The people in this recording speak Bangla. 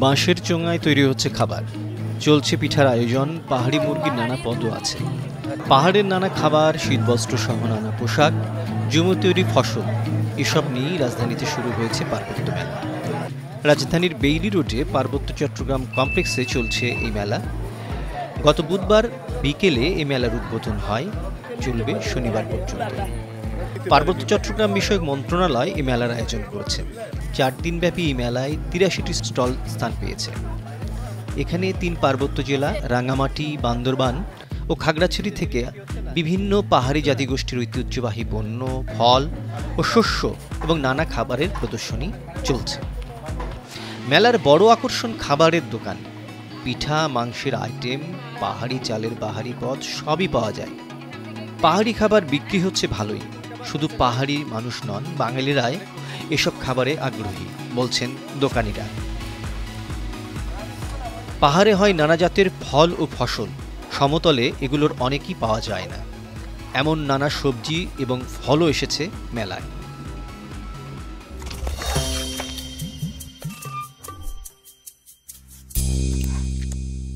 বাঁশের চোঙায় তৈরি হচ্ছে খাবার, চলছে পিঠার আয়োজন, পাহাড়ি মুরগির নানা পদও আছে। পাহাড়ের নানা খাবার, শীতবস্ত্র সহ নানা পোশাক, জমি তৈরি ফসল, এসব নিয়েই রাজধানীতে শুরু হয়েছে পার্বত্য মেলা। রাজধানীর বেইলি রোডে পার্বত্য চট্টগ্রাম কমপ্লেক্সে চলছে এই মেলা। গত বুধবার বিকেলে এই মেলার উদ্বোধন হয়, চলবে শনিবার পর্যন্ত। পার্বত্য চট্টগ্রাম বিষয়ক মন্ত্রণালয় এই মেলার আয়োজন করেছে। 4 দিনব্যাপী এই মেলায় 83টি স্টল স্থান পেয়েছে। এখানে 3 পার্বত্য জেলা রাঙ্গামাটি, বান্দরবান ও খাগড়াছড়ি থেকে বিভিন্ন পাহাড়ি জাতিগোষ্ঠীর ঐতিহ্যবাহী পণ্য, ফল ও শস্য এবং নানা খাবারের প্রদর্শনী চলছে। মেলার বড় আকর্ষণ খাবারের দোকান। পিঠা, মাংসের আইটেম, পাহাড়ি চালের বাহারি পদ সবই পাওয়া যায়। পাহাড়ি খাবার বিক্রি হচ্ছে ভালোই। শুধু পাহাড়ি মানুষ নন, বাঙালিরাই এসব খাবারে আগ্রহী, বলছেন দোকানিরা। পাহাড়ে হয় নানা জাতের ফল ও ফসল, সমতলে এগুলোর অনেকই পাওয়া যায় না। এমন নানা সবজি এবং ফলও এসেছে মেলায়।